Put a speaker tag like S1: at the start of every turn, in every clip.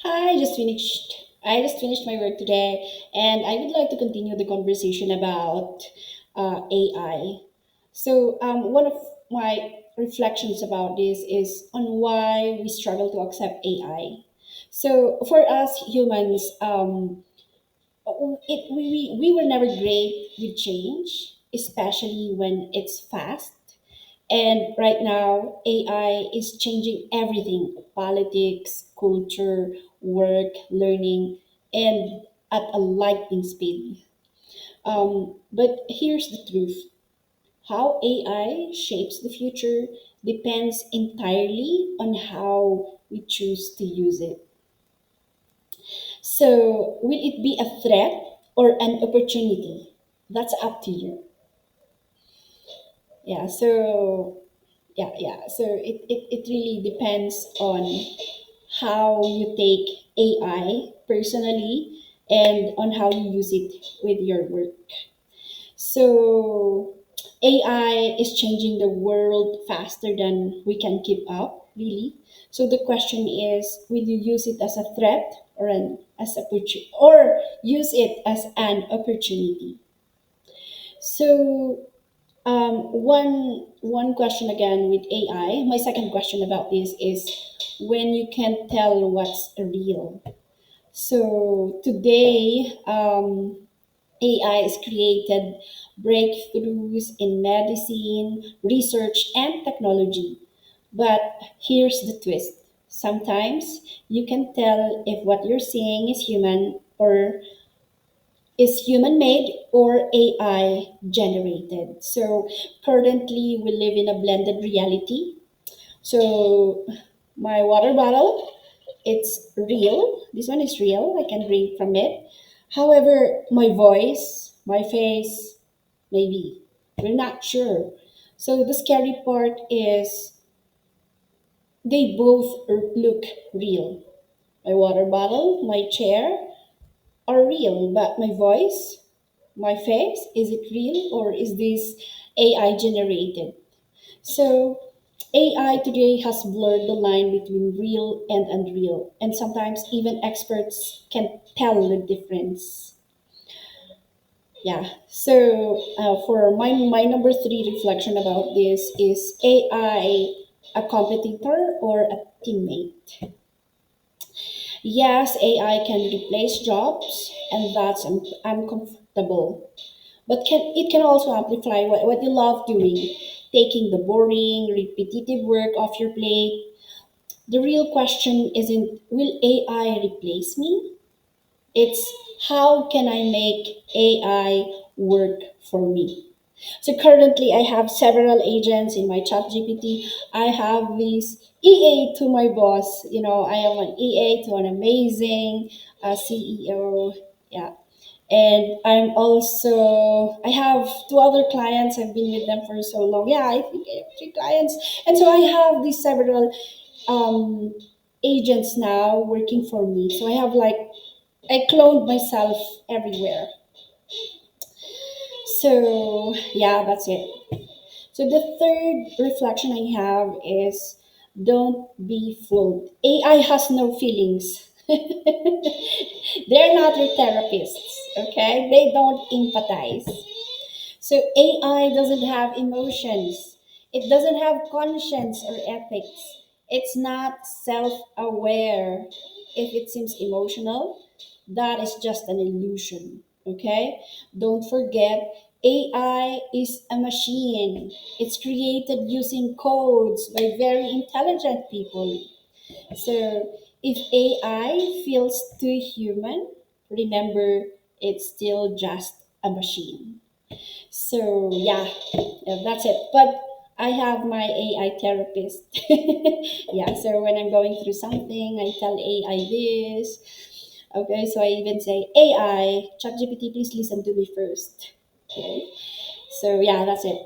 S1: Hi, just finished. I just finished my work today, and I would like to continue the conversation about AI. One of my reflections about this is on why we struggle to accept AI. So, for us humans, we were never great with change, especially when it's fast. And right now, AI is changing everything: politics, culture, work, learning, and at a lightning speed. But here's the truth: how AI shapes the future depends entirely on how we choose to use it. So, will it be a threat or an opportunity? That's up to you. Yeah, so it really depends on how you take AI personally and on how you use it with your work. So AI is changing the world faster than we can keep up, really. So the question is, will you use it as a threat or an as a or use it as an opportunity? So one question again with AI. My second question about this is when you can't tell what's real. So today, AI has created breakthroughs in medicine, research, and technology. But here's the twist. Sometimes you can tell if what you're seeing is human made or AI generated. So currently we live in a blended reality. So my water bottle, it's real. This one is real. I can drink from it. However, my voice, my face, maybe. We're not sure. So the scary part is they both look real. My water bottle, my chair are real, but my voice, my face, is it real or is this AI generated? So AI today has blurred the line between real and unreal, and sometimes even experts can tell the difference. Yeah. So for my number three reflection about this is AI a competitor or a teammate? Yes, AI can replace jobs, and that's uncomfortable. But it can also amplify what you love doing, taking the boring, repetitive work off your plate. The real question isn't, will AI replace me? It's, how can I make AI work for me? So currently, I have several agents in my chat GPT. I have this EA to my boss. I am an EA to an amazing CEO. Yeah. And I have two other clients. I've been with them for so long. Yeah, I think I have three clients. And so I have these several um, agents now working for me. So I cloned myself everywhere. So yeah, that's it. So the third reflection I have is, don't be fooled. AI has no feelings. They're not your therapists, okay? They don't empathize. So AI doesn't have emotions. It doesn't have conscience or ethics. It's not self-aware. If it seems emotional, that is just an illusion. Okay? Don't forget, AI is a machine. It's created using codes by very intelligent people. So if AI feels too human, remember, it's still just a machine. So that's it. But I have my AI therapist. Yeah, so when I'm going through something, I tell AI this. Okay, so I even say, AI, ChatGPT, please listen to me first. Okay, so yeah, that's it.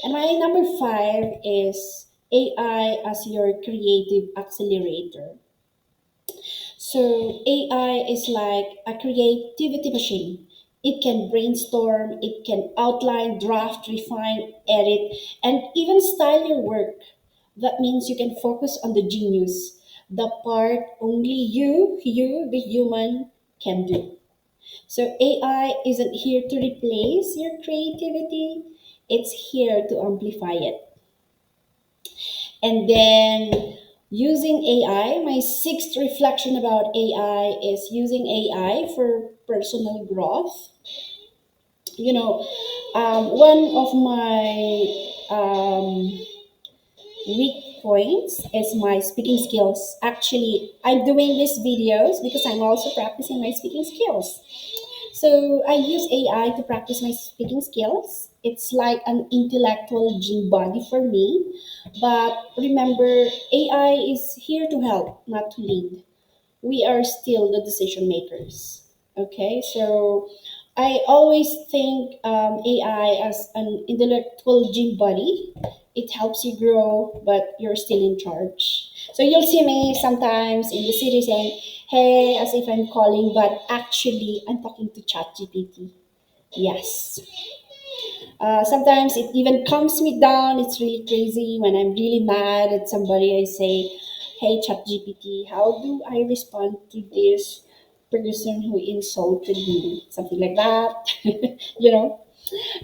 S1: And my number five is AI as your creative accelerator. So AI is like a creativity machine. It can brainstorm, it can outline, draft, refine, edit, and even style your work. That means you can focus on the genius, the part only you, the human, can do. So AI isn't here to replace your creativity, it's here to amplify it. And then using AI, my sixth reflection about AI is using AI for personal growth. You know, one of my weak points is my speaking skills. Actually, I'm doing these videos because I'm also practicing my speaking skills. So I use AI to practice my speaking skills. It's like an intellectual gym body for me. But remember, AI is here to help, not to lead. We are still the decision makers. Okay, so I always think AI as an intellectual gym buddy. It helps you grow, but you're still in charge. So you'll see me sometimes in the city saying, "Hey," as if I'm calling, but actually I'm talking to ChatGPT. Yes. Sometimes it even calms me down. It's really crazy when I'm really mad at somebody. I say, "Hey, ChatGPT, how do I respond to this person who insulted me?" Something like that, you know.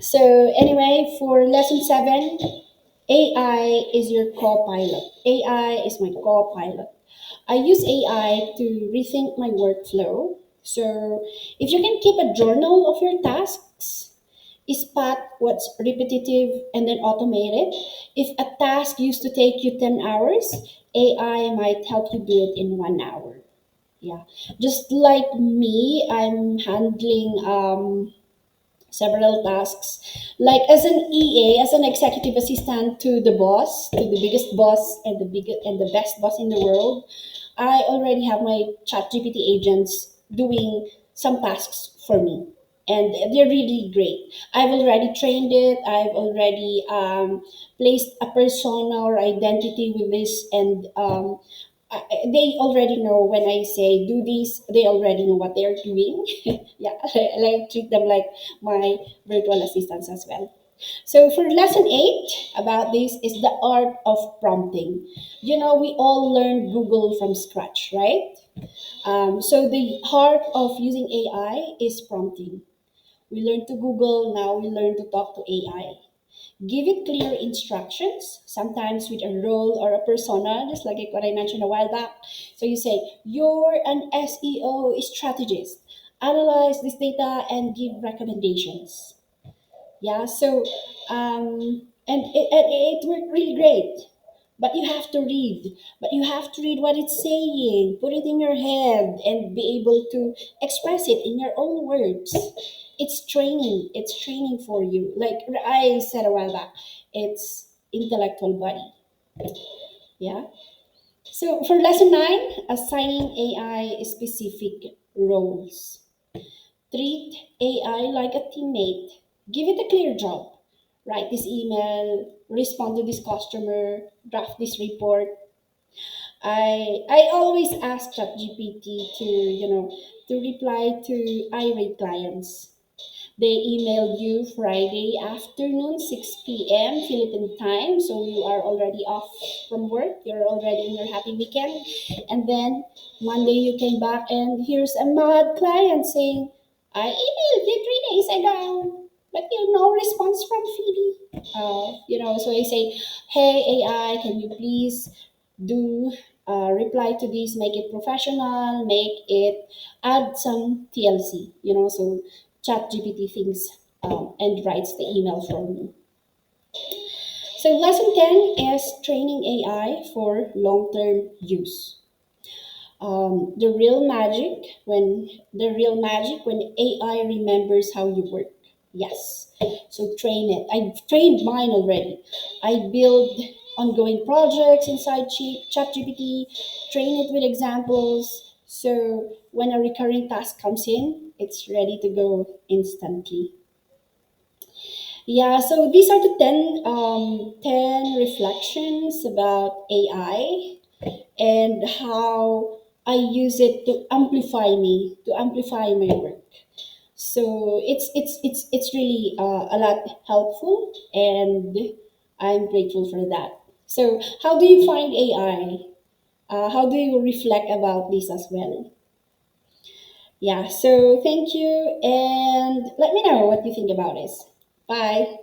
S1: So anyway, for lesson 7, AI is your co-pilot. AI is my co-pilot. I use AI to rethink my workflow. So if you can keep a journal of your tasks, spot what's repetitive and then automate it. If a task used to take you 10 hours, AI might help you do it in 1 hour. Yeah. Just like me, I'm handling several tasks. Like as an EA, as an executive assistant to the boss, to the biggest boss and the biggest and the best boss in the world, I already have my ChatGPT agents doing some tasks for me. And they're really great. I've already trained it. I've already placed a persona or identity with this, and they already know when I say do this. They already know what they are doing. Yeah, I treat them like my virtual assistants as well. So for lesson 8 about this is the art of prompting. You know, we all learned Google from scratch, right? So the heart of using AI is prompting. We learn to Google, now we learn to talk to AI. Give it clear instructions, sometimes with a role or a persona, just like what I mentioned a while back. So you say, "You're an SEO strategist. Analyze this data and give recommendations." Yeah, so it worked really great. But you have to read. But you have to read what it's saying, put it in your head, and be able to express it in your own words. It's training. It's training for you. Like I said a while back, it's intellectual body. Yeah. So for lesson 9, assigning AI specific roles. Treat AI like a teammate. Give it a clear job. Write this email, respond to this customer, draft this report. I always ask ChatGPT to, to reply to irate clients. They email you Friday afternoon, 6 p.m. Philippine time, so you are already off from work. You're already in your happy weekend. And then Monday you came back and here's a mad client saying, "I emailed you 3 days ago, but no response from Phoebe." So I say, "Hey AI, can you please do reply to this, make it professional, make it add some TLC, so ChatGPT thinks and writes the email for me." So lesson 10 is training AI for long-term use. The real magic when AI remembers how you work. Yes. So train it. I've trained mine already. I build ongoing projects inside ChatGPT, train it with examples. So when a recurring task comes in, it's ready to go instantly. Yeah, so these are the 10 reflections about AI and how I use it to amplify me, to amplify my work. So it's really a lot helpful, and I'm grateful for that. So how do you find AI? How do you reflect about this as well? Yeah, so thank you and let me know what you think about this. Bye.